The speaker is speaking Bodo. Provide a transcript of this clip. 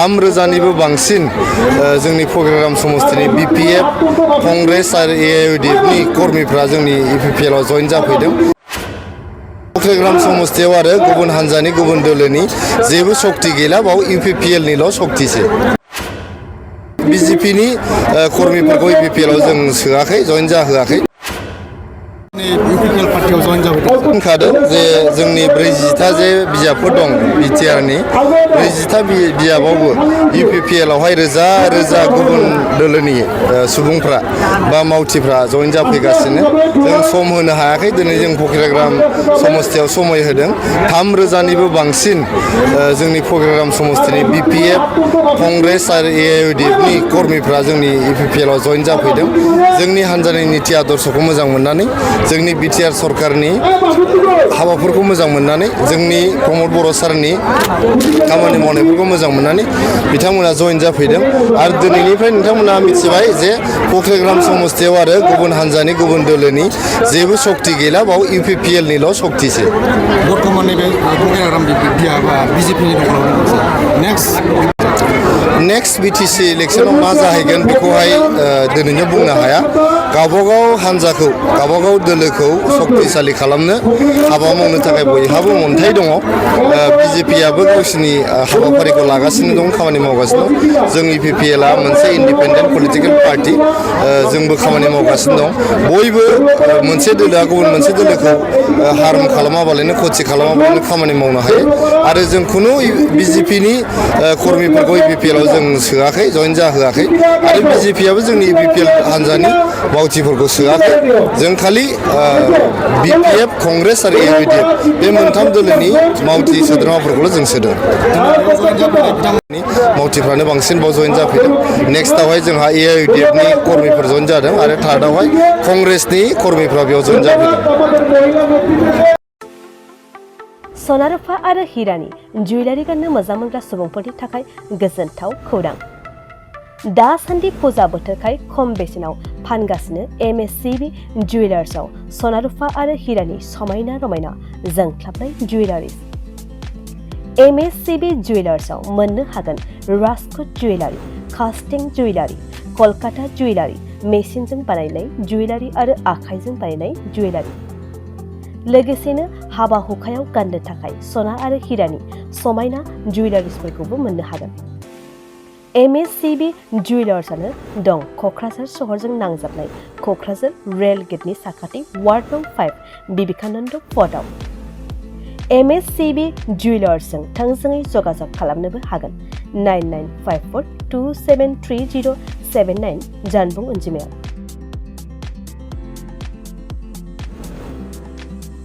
3,000निबो बांसिन जोंनि प्रग्राम समस्थिनि बीपीएफ कंग्रेस आरो एआईयूडीएफनि कर्मीफ्रा जोंनि यूपीपीएल आव जइन जाफैदों। प्रग्राम समस्थियाव आरो गुबुन हान्जानि गुबुन दोलोनि जेबो शक्ति गैला, बाव यूपीपीएलनिल' शक्तिसो। बीजेपीनि कर्मीफोरखौ यूपीपीएल आव जों सोआखै, जइन जाहोआखै। यूपीपीएल पार्टियाव जइन जाबाय बुंखादों जे जोंनि 40 जे बिजाबफोर दं बिटिआरनि 40 बिजाबावबो यूपीपीएल आवहाय रोजा रोजा गुबुन दोलोनि सुबुंफ्रा बा मावथिफ्रा जइन जाफैगासिनो। जों सम होनो हायाखै। दिनै जों प्रग्राम समस्थियाव समय होदों। 3,000निबो बांसिन जोंनि प्रग्राम समस्थिनि बीपीएफ कंग्रेस आरो एआईयूडीएफनि कर्मीफ्रा जोंनि यूपीपीएल आव जइन जाफैदों। जोंनि हान्जानि नीति आदर्शखौ मोजां मोननानै, जोंनि बिटिआर सरकारनि हाबाफोरखौ मोजां मोननानै, जोंनि प्रमद बर' सारनि खामानि मावनायफोरखौ मोजां मोननानै बिथांमोना जइन जाफैदों। आरो दिनैनिफ्राय नोंथांमोना मिथिबाय जे प्रग्राम समस्थियाव आरो गुबुन हान्जानि गुबुन दोलोनि जेबो शक्ति गैला, बाव यूपीपीएलनिल' शक्तिसो। बर्तमान नैबे प्रग्राम बीजेपीनि नेक्स्ट बीटीसी इलेक्शनाव मा जाहैगोन बेखौहाय दिनैनो बुंनो हाया। गावबागाव हान्जाखौ, गावबागाव दोलोखौ शक्तिशाली खालामनो हाबा मावनो थाखाय बयहाबो मोन्थाय दङ। बीजेपीआबो गावसिनि हाबाफारिखौ लागासिनो दं, खामानि मावगासिनो दं। जों यूपीपीएल आ मोनसे इन्डिपेन्डेन्ट पलिटिकेल पार्टी, जोंबो खामानि मावगासिनो दं। बयबो मोनसे दोलोआ गुबुन मोनसे दोलोखौ हार्म खालामाबालानो, खथि खालामाबालानो खामानि मावनो हायो। आरो जों खुनु बीजेपीनि कर्मीफोरखौ यूपीपीएल आव जों सोआखै, जइन जाहोआखै। आरो बीजेपीआबो जोंनि यूपीपीएल हान्जानि मावथिफोरखौ सोआखै। जों खालि बीपीएफ कंग्रेस आरो एआईयूडीएफ बे मोनथाम दोलोनि मावथि सोद्रोमाफोरखौल' जों सोदों। मावथिफ्रानो बांसिन बाव जइन जाफैदों। नेक्स्टआवहाय जोंहा एआईयूडीएफनि कर्मीफोर जइन जादों आरो थार्डआवहाय कंग्रेसनि कर्मीफ्रा बेयाव जइन जाफैदों। सना रुफा आरो हिरानि जुवेलारि गाननो मोजां मोनग्रा सुबुंफोरनि थाखाय गोजोनथाव खौरां। दासान्दि फुजा बोथोरखाय खम बेसेनाव फानगासिनो एमएससीबी जुवेलार्सआव सना रुफा आरो हिरानि समायना रमायना जोंख्लाबनाय जुवेलारिज। एमएससीबी जुवेलार्सआव मोननो हागोन राजकोट जुवेलारि, कास्टिं जुवेलारि, कलकाता जुवेलारि, मेसिनजों बानायनाय जुवेलारि आरो आखाइजों बानायनाय जुवेलारि। लोगोसेनो हाबा हुखायाव गाननो थाखाय सना आरो हिरानि समायना जुवेलारिसफोरखौबो मोननो हागोन। एमएससीबी जुवेलार्सआनो दं क'क्राझार सहरजों नांजाबनाय क'क्राझार रेल गेटनि साखाथि वार्ड नं 5 विवेकानन्द पथआव। एमएससीबी जुवेलार्सजों थोंजोङै जगाजग खालामनोबो हागोन। 9954273079 जानबुं अनजिमायाव।